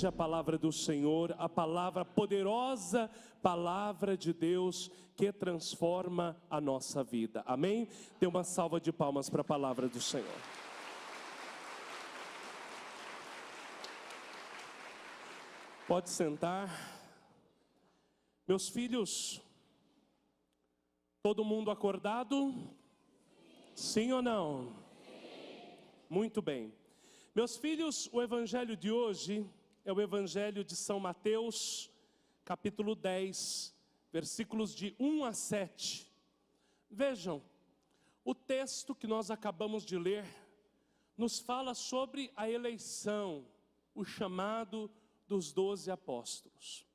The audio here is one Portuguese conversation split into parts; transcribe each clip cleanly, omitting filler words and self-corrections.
hoje a palavra do Senhor, a palavra poderosa, palavra de Deus que transforma a nossa vida. Amém? Dê uma salva de palmas para a palavra do Senhor. Pode sentar. Meus filhos, todo mundo acordado? Sim ou não? Muito bem. Meus filhos, o evangelho de hoje é o evangelho de São Mateus, capítulo 10, versículos de 1 a 7. Vejam, o texto que nós acabamos de ler nos fala sobre a eleição, o chamado dos 12 apóstolos.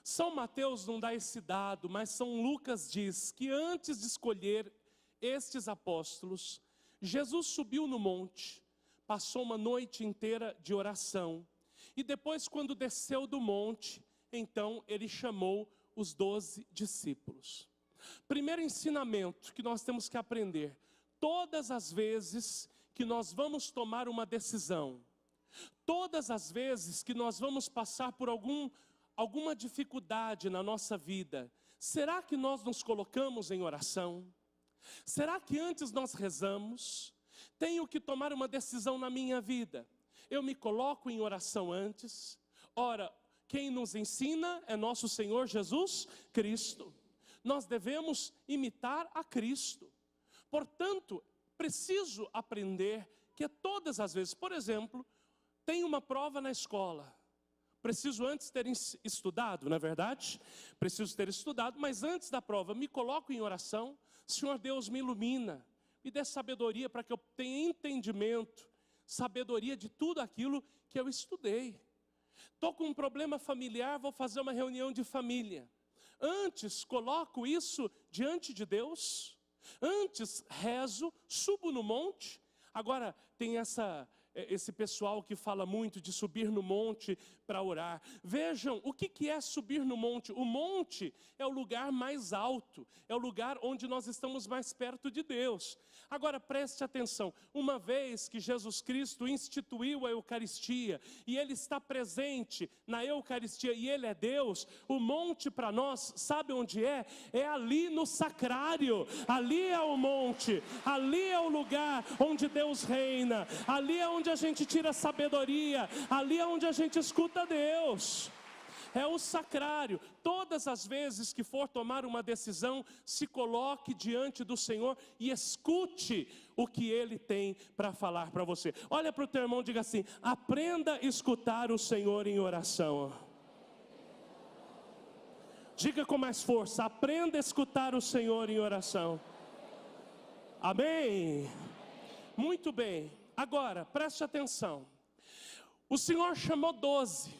São Mateus não dá esse dado, mas São Lucas diz que antes de escolher estes apóstolos, Jesus subiu no monte, passou uma noite inteira de oração, e depois, quando desceu do monte, então ele chamou os 12 discípulos. Primeiro ensinamento que nós temos que aprender: todas as vezes que nós vamos tomar uma decisão, todas as vezes que nós vamos passar por alguma dificuldade na nossa vida, será que nós nos colocamos em oração? Será que antes nós rezamos? Tenho que tomar uma decisão na minha vida, eu me coloco em oração antes? Ora, quem nos ensina é nosso Senhor Jesus Cristo. Nós devemos imitar a Cristo. Portanto, preciso aprender que todas as vezes, por exemplo, tem uma prova na escola. Preciso antes ter estudado, não é verdade? Preciso ter estudado, mas antes da prova me coloco em oração. Senhor Deus, me ilumina, me dê sabedoria para que eu tenha entendimento, sabedoria de tudo aquilo que eu estudei. Estou com um problema familiar, vou fazer uma reunião de família. Antes coloco isso diante de Deus, antes rezo, subo no monte. Agora tem esse pessoal que fala muito de subir no monte para orar. Vejam, o que é subir no monte? O monte é o lugar mais alto, é o lugar onde nós estamos mais perto de Deus. Agora preste atenção, uma vez que Jesus Cristo instituiu a Eucaristia, e Ele está presente na Eucaristia, e Ele é Deus, o monte para nós, sabe onde é? É ali no sacrário, ali é o monte, ali é o lugar onde Deus reina, ali é onde a gente tira sabedoria, ali é onde a gente escuta Deus. É o sacrário. Todas as vezes que for tomar uma decisão, se coloque diante do Senhor e escute o que Ele tem para falar para você. Olha para o teu irmão e diga assim: aprenda a escutar o Senhor em oração. Diga com mais força: aprenda a escutar o Senhor em oração. Amém? Muito bem. Agora, preste atenção. O Senhor chamou 12.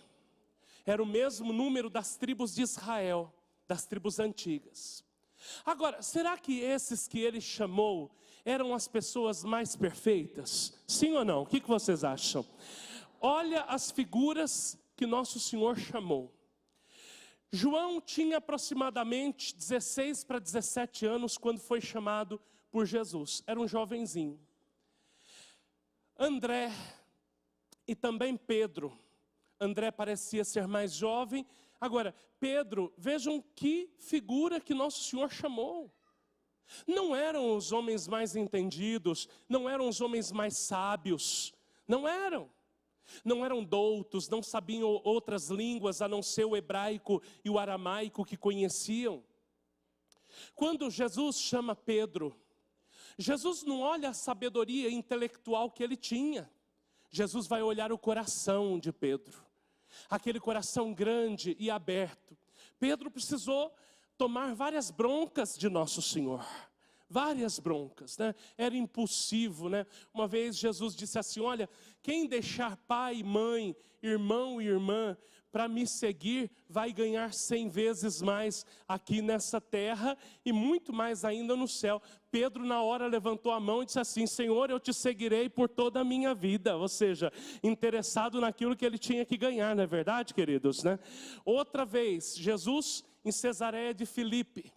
Era o mesmo número das tribos de Israel, das tribos antigas. Agora, será que esses que Ele chamou eram as pessoas mais perfeitas? Sim ou não? O que vocês acham? Olha as figuras que nosso Senhor chamou. João tinha aproximadamente 16 para 17 anos quando foi chamado por Jesus. Era um jovenzinho. André e também Pedro. André parecia ser mais jovem. Agora, Pedro, vejam que figura que nosso Senhor chamou. Não eram os homens mais entendidos, não eram os homens mais sábios, não eram. Não eram doutos, não sabiam outras línguas a não ser o hebraico e o aramaico que conheciam. Quando Jesus chama Pedro, Jesus não olha a sabedoria intelectual que ele tinha. Jesus vai olhar o coração de Pedro. Aquele coração grande e aberto. Pedro precisou tomar várias broncas de nosso Senhor. Várias broncas, né? Era impulsivo, né? Uma vez Jesus disse assim: olha, quem deixar pai, mãe, irmão e irmã para me seguir, vai ganhar 100 vezes mais aqui nessa terra e muito mais ainda no céu. Pedro na hora levantou a mão e disse assim: Senhor, eu te seguirei por toda a minha vida. Ou seja, interessado naquilo que ele tinha que ganhar, não é verdade, queridos, né? Outra vez, Jesus em Cesareia de Filipe.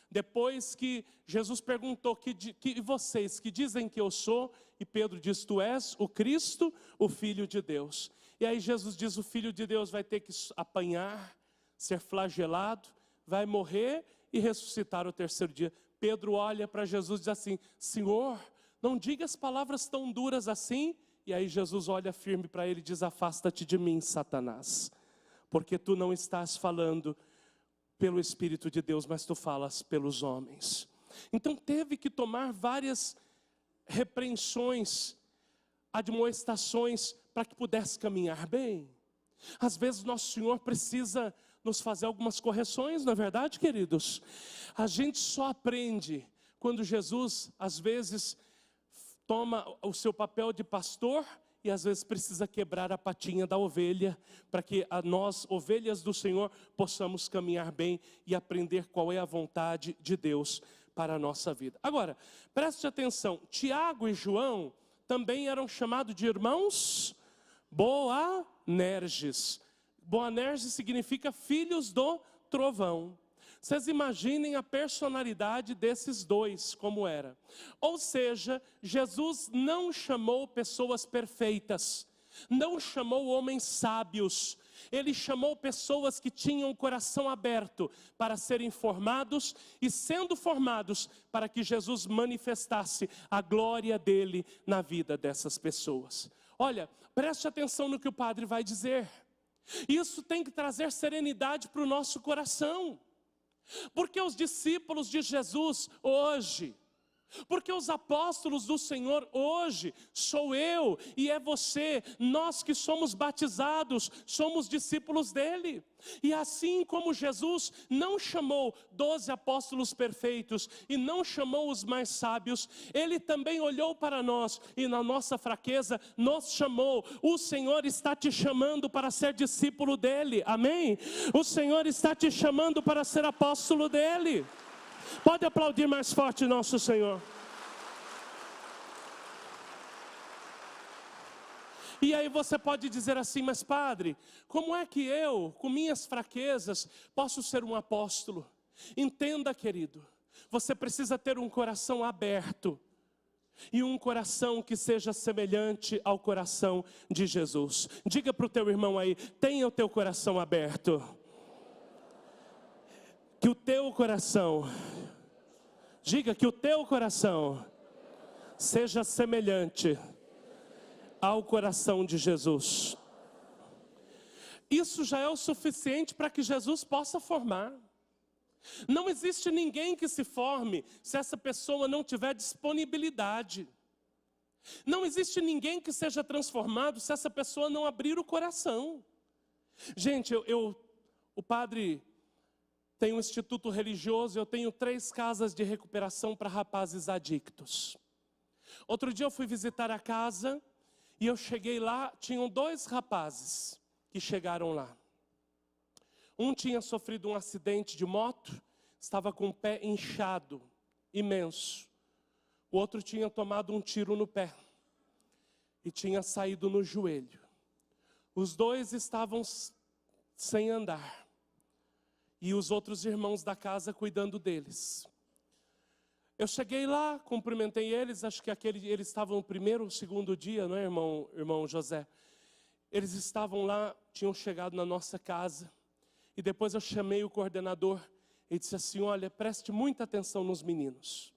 Depois que Jesus perguntou, que vocês que dizem que eu sou? E Pedro diz: tu és o Cristo, o Filho de Deus. E aí Jesus diz, o Filho de Deus vai ter que apanhar, ser flagelado, vai morrer e ressuscitar o terceiro dia. Pedro olha para Jesus e diz assim, Senhor, não diga as palavras tão duras assim. E aí Jesus olha firme para ele e diz, afasta-te de mim, Satanás. Porque tu não estás falando pelo Espírito de Deus, mas tu falas pelos homens. Então teve que tomar várias repreensões, admoestações, para que pudesse caminhar bem. Às vezes nosso Senhor precisa nos fazer algumas correções, não é verdade, queridos? A gente só aprende quando Jesus, às vezes, toma o seu papel de pastor e às vezes precisa quebrar a patinha da ovelha, para que nós, ovelhas do Senhor, possamos caminhar bem e aprender qual é a vontade de Deus para a nossa vida. Agora, preste atenção, Tiago e João também eram chamados de irmãos Boanerges. Boanerges significa filhos do trovão. Vocês imaginem a personalidade desses dois, como era. Ou seja, Jesus não chamou pessoas perfeitas, não chamou homens sábios. Ele chamou pessoas que tinham o coração aberto para serem formados e sendo formados para que Jesus manifestasse a glória dele na vida dessas pessoas. Olha, preste atenção no que o padre vai dizer. Isso tem que trazer serenidade para o nosso coração. Porque os discípulos de Jesus hoje, porque os apóstolos do Senhor hoje, sou eu e é você, nós que somos batizados, somos discípulos dele. E assim como Jesus não chamou 12 apóstolos perfeitos e não chamou os mais sábios, ele também olhou para nós e na nossa fraqueza nos chamou. O Senhor está te chamando para ser discípulo dele, amém? O Senhor está te chamando para ser apóstolo dele. Pode aplaudir mais forte nosso Senhor. E aí você pode dizer assim, mas padre, como é que eu, com minhas fraquezas, posso ser um apóstolo? Entenda, querido, você precisa ter um coração aberto. E um coração que seja semelhante ao coração de Jesus. Diga para o teu irmão aí, tenha o teu coração aberto. Que o teu coração, diga que o teu coração seja semelhante ao coração de Jesus. Isso já é o suficiente para que Jesus possa formar. Não existe ninguém que se forme se essa pessoa não tiver disponibilidade. Não existe ninguém que seja transformado se essa pessoa não abrir o coração. Gente, o padre tem um instituto religioso, eu tenho 3 casas de recuperação para rapazes adictos. Outro dia eu fui visitar a casa e eu cheguei lá, tinham 2 rapazes que chegaram lá. Um tinha sofrido um acidente de moto, estava com o pé inchado, imenso. O outro tinha tomado um tiro no pé e tinha saído no joelho. Os 2 estavam sem andar. E os outros irmãos da casa cuidando deles. Eu cheguei lá, cumprimentei eles, acho que eles estavam no primeiro ou segundo dia, não é, irmão José? Eles estavam lá, tinham chegado na nossa casa. E depois eu chamei o coordenador e disse assim, olha, preste muita atenção nos meninos.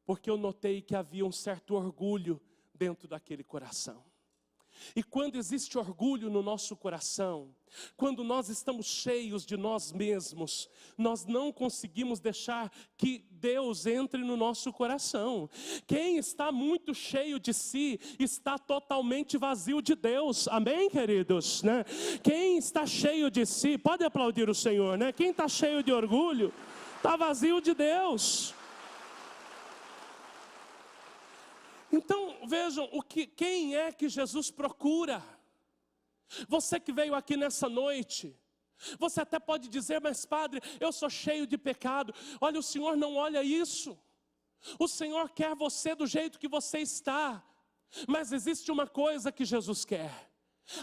Porque eu notei que havia um certo orgulho dentro daquele coração. E quando existe orgulho no nosso coração, quando nós estamos cheios de nós mesmos, nós não conseguimos deixar que Deus entre no nosso coração. Quem está muito cheio de si, está totalmente vazio de Deus, amém, queridos? Né? Quem está cheio de si, pode aplaudir o Senhor, né? Quem está cheio de orgulho, está vazio de Deus. Então, vejam, quem é que Jesus procura? Você que veio aqui nessa noite, você até pode dizer, mas padre, eu sou cheio de pecado. Olha, o Senhor não olha isso. O Senhor quer você do jeito que você está. Mas existe uma coisa que Jesus quer.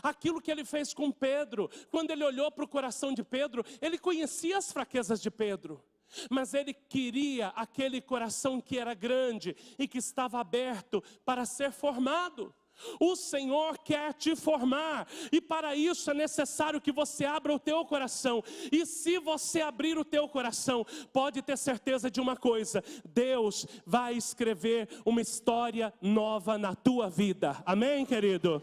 Aquilo que ele fez com Pedro, quando ele olhou para o coração de Pedro, ele conhecia as fraquezas de Pedro. Mas ele queria aquele coração que era grande e que estava aberto para ser formado. O Senhor quer te formar, e para isso é necessário que você abra o teu coração. E se você abrir o teu coração, pode ter certeza de uma coisa: Deus vai escrever uma história nova na tua vida. Amém, querido?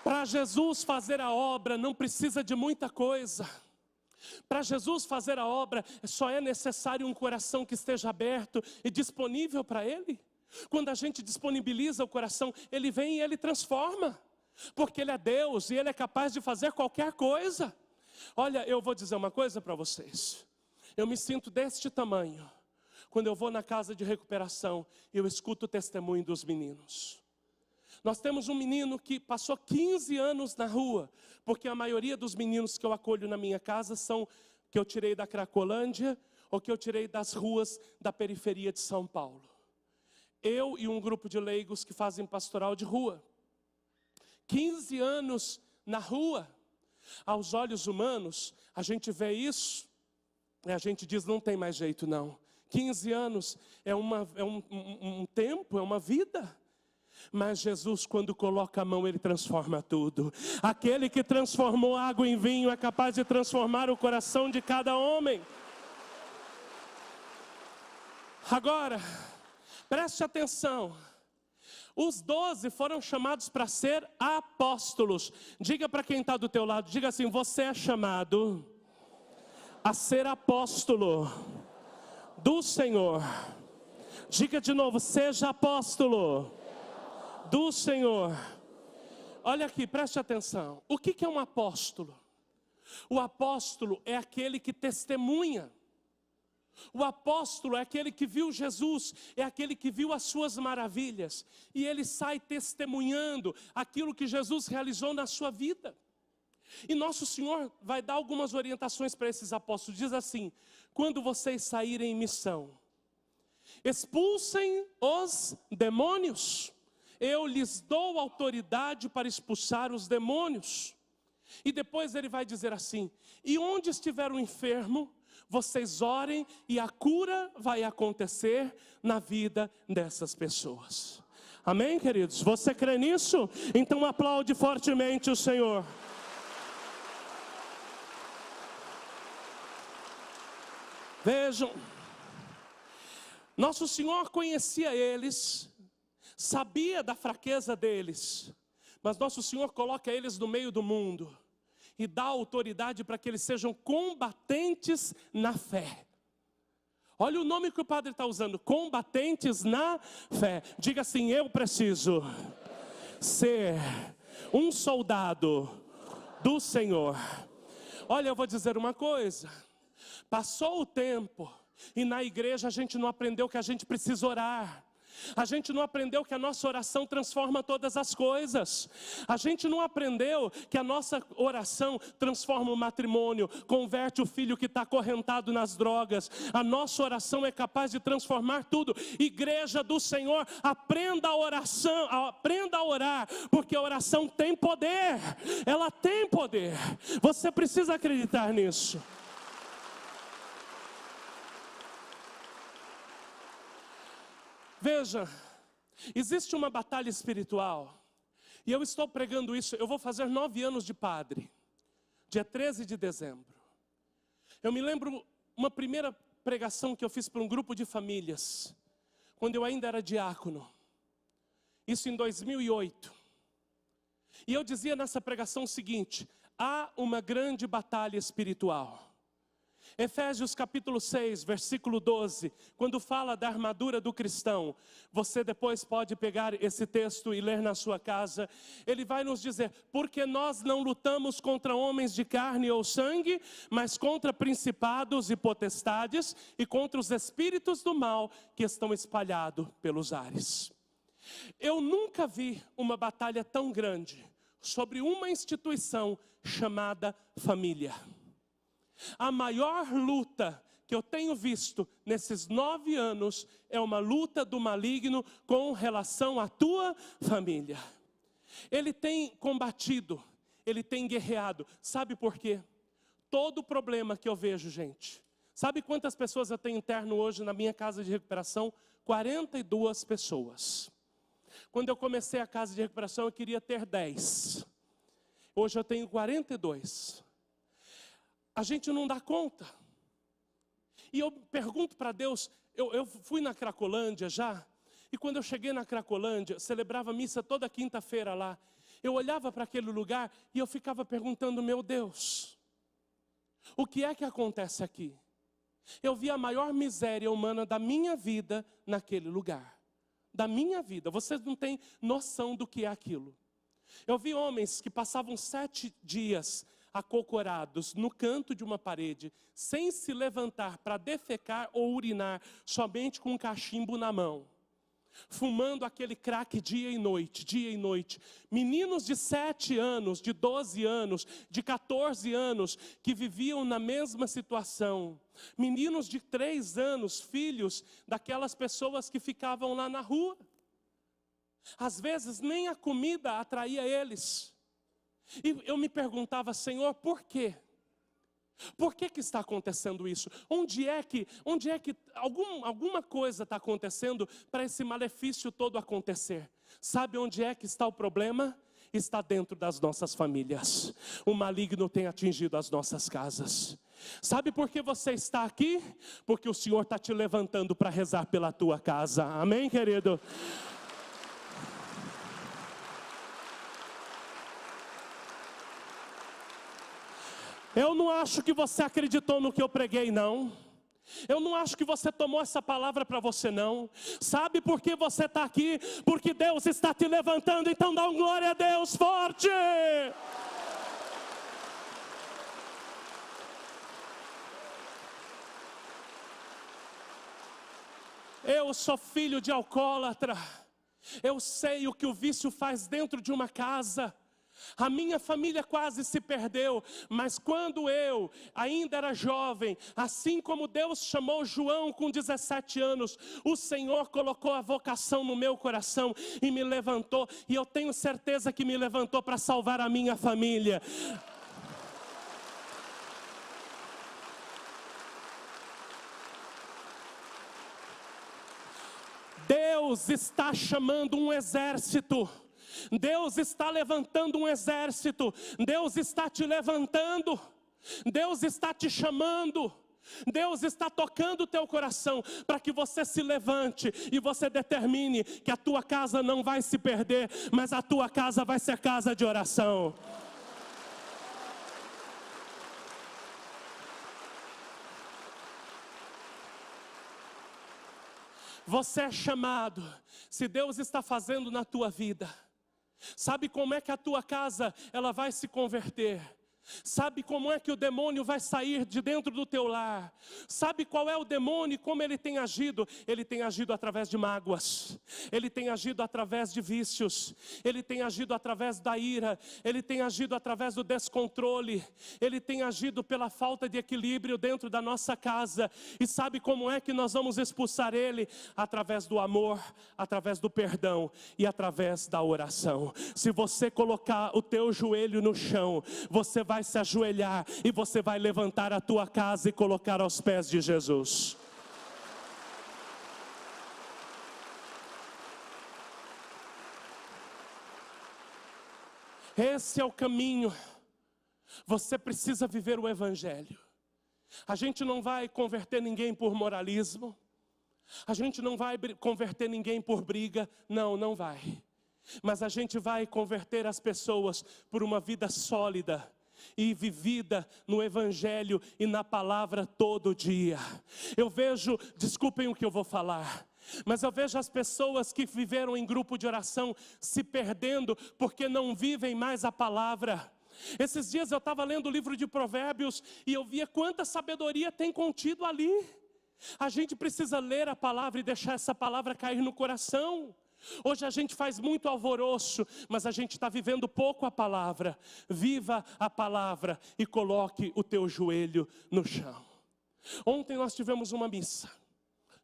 Para Jesus fazer a obra não precisa de muita coisa. Para Jesus fazer a obra só é necessário um coração que esteja aberto e disponível para Ele. Quando a gente disponibiliza o coração, Ele vem e Ele transforma. Porque Ele é Deus e Ele é capaz de fazer qualquer coisa. Olha, eu vou dizer uma coisa para vocês. Eu me sinto deste tamanho quando eu vou na casa de recuperação e eu escuto o testemunho dos meninos. Nós temos um menino que passou 15 anos na rua, porque a maioria dos meninos que eu acolho na minha casa são que eu tirei da Cracolândia ou que eu tirei das ruas da periferia de São Paulo. Eu e um grupo de leigos que fazem pastoral de rua. 15 anos na rua. Aos olhos humanos, a gente vê isso e a gente diz, não tem mais jeito não. 15 anos é um tempo, é uma vida. Mas Jesus, quando coloca a mão, Ele transforma tudo. Aquele que transformou água em vinho é capaz de transformar o coração de cada homem. Agora, preste atenção. Os 12 foram chamados para ser apóstolos. Diga para quem está do teu lado, diga assim: você é chamado a ser apóstolo do Senhor. Diga de novo, seja apóstolo do Senhor. Olha aqui, preste atenção. O que é um apóstolo? O apóstolo é aquele que testemunha. O apóstolo é aquele que viu Jesus, é aquele que viu as suas maravilhas. E ele sai testemunhando aquilo que Jesus realizou na sua vida. E nosso Senhor vai dar algumas orientações para esses apóstolos. Diz assim: quando vocês saírem em missão, expulsem os demônios. Eu lhes dou autoridade para expulsar os demônios. E depois ele vai dizer assim: e onde estiver o enfermo, vocês orem e a cura vai acontecer na vida dessas pessoas. Amém, queridos? Você crê nisso? Então aplaude fortemente o Senhor. Vejam, nosso Senhor conhecia eles, sabia da fraqueza deles, mas nosso Senhor coloca eles no meio do mundo e dá autoridade para que eles sejam combatentes na fé. Olha o nome que o padre está usando: combatentes na fé. Diga assim: eu preciso ser um soldado do Senhor. Olha, eu vou dizer uma coisa: passou o tempo e na igreja a gente não aprendeu que a gente precisa orar. A gente não aprendeu que a nossa oração transforma todas as coisas. A gente não aprendeu que a nossa oração transforma o matrimônio, converte o filho que está acorrentado nas drogas. A nossa oração é capaz de transformar tudo. Igreja do Senhor, aprenda a oração, aprenda a orar, porque a oração tem poder. Ela tem poder. Você precisa acreditar nisso. Veja, existe uma batalha espiritual, e eu estou pregando isso, eu vou fazer 9 anos de padre, dia 13 de dezembro. Eu me lembro uma primeira pregação que eu fiz para um grupo de famílias, quando eu ainda era diácono, isso em 2008. E eu dizia nessa pregação o seguinte: há uma grande batalha espiritual. Efésios capítulo 6, versículo 12, quando fala da armadura do cristão, você depois pode pegar esse texto e ler na sua casa. Ele vai nos dizer: porque nós não lutamos contra homens de carne ou sangue, mas contra principados e potestades e contra os espíritos do mal que estão espalhados pelos ares. Eu nunca vi uma batalha tão grande sobre uma instituição chamada família. A maior luta que eu tenho visto nesses 9 anos é uma luta do maligno com relação à tua família. Ele tem combatido, ele tem guerreado. Sabe por quê? Todo problema que eu vejo, gente, Sabe quantas pessoas eu tenho interno hoje na minha casa de recuperação? 42 pessoas. Quando eu comecei a casa de recuperação, eu queria ter 10. Hoje eu tenho 42. A gente não dá conta. E eu pergunto para Deus, eu fui na Cracolândia já, e quando eu cheguei na Cracolândia, celebrava missa toda quinta-feira lá, eu olhava para aquele lugar e eu ficava perguntando, meu Deus, o que é que acontece aqui? Eu vi a maior miséria humana da minha vida naquele lugar. Da minha vida, vocês não têm noção do que é aquilo. Eu vi homens que passavam 7 dias acocorados no canto de uma parede, sem se levantar para defecar ou urinar, somente com um cachimbo na mão. Fumando aquele crack dia e noite, dia e noite. Meninos de 7 anos, de 12 anos, de 14 anos, que viviam na mesma situação. Meninos de 3 anos, filhos daquelas pessoas que ficavam lá na rua. Às vezes nem a comida atraía eles. E eu me perguntava, Senhor, por quê? Por que está acontecendo isso? Onde é que alguma coisa está acontecendo para esse malefício todo acontecer? Sabe onde é que está o problema? Está dentro das nossas famílias. O maligno tem atingido as nossas casas. Sabe por que você está aqui? Porque o Senhor está te levantando para rezar pela tua casa. Amém, querido? Eu não acho que você acreditou no que eu preguei, não. Eu não acho que você tomou essa palavra para você, não. Sabe por que você está aqui? Porque Deus está te levantando, então dá um glória a Deus forte. Eu sou filho de alcoólatra. Eu sei o que o vício faz dentro de uma casa. A minha família quase se perdeu, mas quando eu ainda era jovem, assim como Deus chamou João com 17 anos, o Senhor colocou a vocação no meu coração e me levantou, e eu tenho certeza que me levantou para salvar a minha família. Deus está chamando um exército. Deus está levantando um exército. Deus está te levantando. Deus está te chamando. Deus está tocando o teu coração para que você se levante e você determine que a tua casa não vai se perder, mas a tua casa vai ser casa de oração. Você é chamado. Se Deus está fazendo na tua vida, sabe como é que a tua casa ela vai se converter? Sabe como é que o demônio vai sair de dentro do teu lar? Sabe qual é o demônio e como ele tem agido? Ele tem agido através de mágoas. Ele tem agido através de vícios. Ele tem agido através da ira. Ele tem agido através do descontrole. Ele tem agido pela falta de equilíbrio dentro da nossa casa. E sabe como é que nós vamos expulsar ele? Através do amor, através do perdão e através da oração. Se você colocar o teu joelho no chão, você vai se ajoelhar e você vai levantar a tua casa e colocar aos pés de Jesus. Esse é o caminho. Você precisa viver o evangelho. A gente não vai converter ninguém por moralismo. A gente não vai converter ninguém por briga. Não vai. Mas a gente vai converter as pessoas por uma vida sólida e vivida no evangelho e na palavra todo dia. Eu vejo, desculpem o que eu vou falar, mas eu vejo as pessoas que viveram em grupo de oração se perdendo porque não vivem mais a palavra. Esses dias eu estava lendo o livro de Provérbios e eu via quanta sabedoria tem contido ali. A gente precisa ler a palavra e deixar essa palavra cair no coração. Hoje a gente faz muito alvoroço, mas a gente está vivendo pouco a palavra. Viva a palavra e coloque o teu joelho no chão. Ontem nós tivemos uma missa.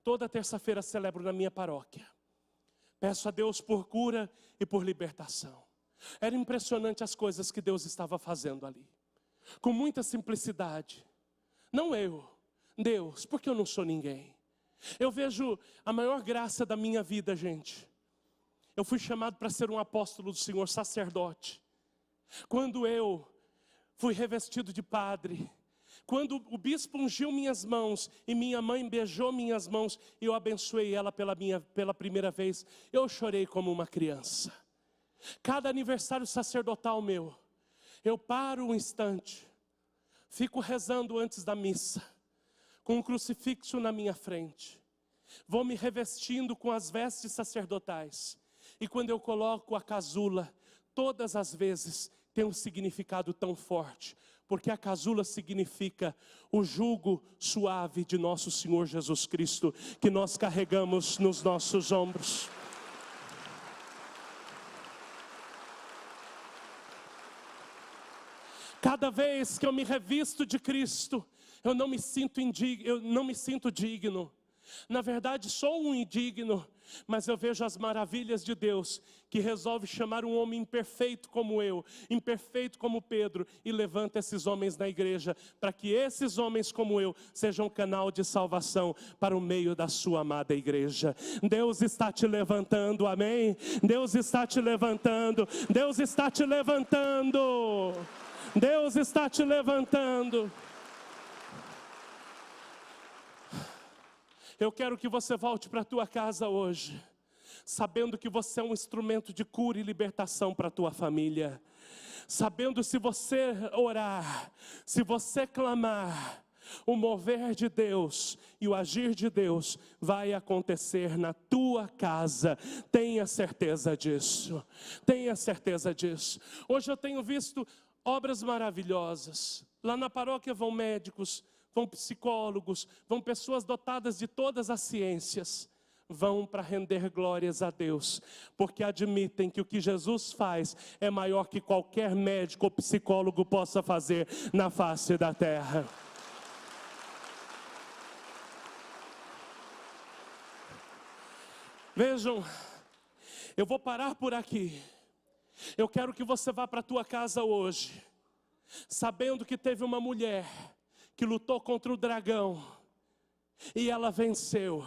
Toda terça-feira celebro na minha paróquia. Peço a Deus por cura e por libertação. Era impressionante as coisas que Deus estava fazendo ali. Com muita simplicidade. Não Deus, porque eu não sou ninguém. Eu vejo a maior graça da minha vida, gente. Eu fui chamado para ser um apóstolo do Senhor, sacerdote. Quando eu fui revestido de padre, quando o bispo ungiu minhas mãos e minha mãe beijou minhas mãos e eu abençoei ela pela primeira vez, eu chorei como uma criança. Cada aniversário sacerdotal meu, eu paro um instante, fico rezando antes da missa, com um crucifixo na minha frente, vou me revestindo com as vestes sacerdotais, e quando eu coloco a casula, todas as vezes tem um significado tão forte, porque a casula significa o jugo suave de nosso Senhor Jesus Cristo, que nós carregamos nos nossos ombros. Cada vez que eu me revisto de Cristo, eu não me sinto digno. Na verdade, sou um indigno, mas eu vejo as maravilhas de Deus, que resolve chamar um homem imperfeito como eu, imperfeito como Pedro, e levanta esses homens na igreja, para que esses homens como eu, sejam canal de salvação para o meio da sua amada igreja. Deus está te levantando, amém? Deus está te levantando, Deus está te levantando, Deus está te levantando. Eu quero que você volte para a tua casa hoje, sabendo que você é um instrumento de cura e libertação para a tua família. Sabendo, se você orar, se você clamar, o mover de Deus e o agir de Deus vai acontecer na tua casa. Tenha certeza disso, tenha certeza disso. Hoje eu tenho visto obras maravilhosas. Lá na paróquia vão médicos, vão psicólogos, vão pessoas dotadas de todas as ciências, vão para render glórias a Deus, porque admitem que o que Jesus faz é maior que qualquer médico ou psicólogo possa fazer na face da terra. Vejam, eu vou parar por aqui. Eu quero que você vá para a tua casa hoje, sabendo que teve uma mulher que lutou contra o dragão, e ela venceu.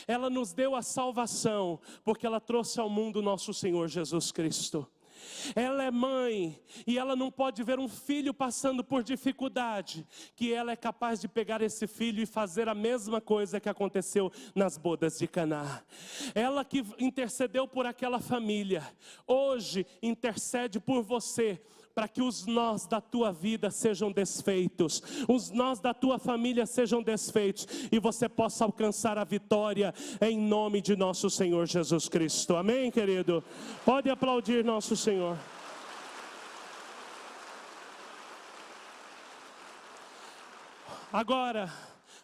Ela nos deu a salvação, porque ela trouxe ao mundo nosso Senhor Jesus Cristo. Ela é mãe, e ela não pode ver um filho passando por dificuldade, que ela é capaz de pegar esse filho e fazer a mesma coisa que aconteceu nas bodas de Caná. Ela que intercedeu por aquela família, hoje intercede por você, para que os nós da tua vida sejam desfeitos, os nós da tua família sejam desfeitos, e você possa alcançar a vitória em nome de nosso Senhor Jesus Cristo. Amém, querido? Pode aplaudir nosso Senhor. Agora,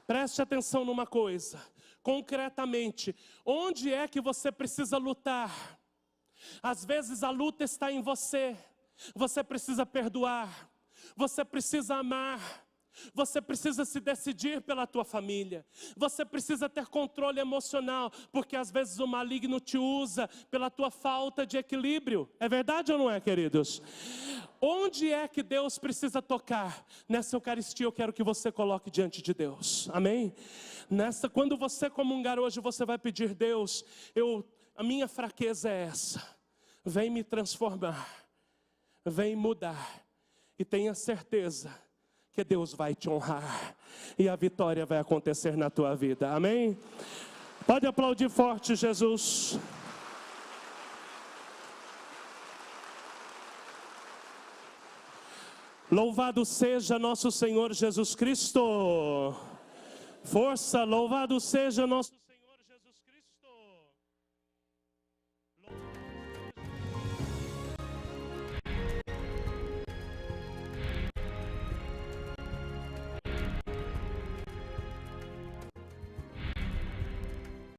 preste atenção numa coisa, concretamente, onde é que você precisa lutar? Às vezes a luta está em você. Você precisa perdoar, você precisa amar, você precisa se decidir pela tua família, você precisa ter controle emocional, porque às vezes o maligno te usa pela tua falta de equilíbrio. É verdade ou não é, queridos? Onde é que Deus precisa tocar? Nessa Eucaristia eu quero que você coloque diante de Deus, amém? Quando você comungar hoje, você vai pedir: Deus, a minha fraqueza é essa, vem me transformar, vem mudar, e tenha certeza que Deus vai te honrar, e a vitória vai acontecer na tua vida, amém? Pode aplaudir forte, Jesus. Louvado seja nosso Senhor Jesus Cristo. Força, louvado seja nosso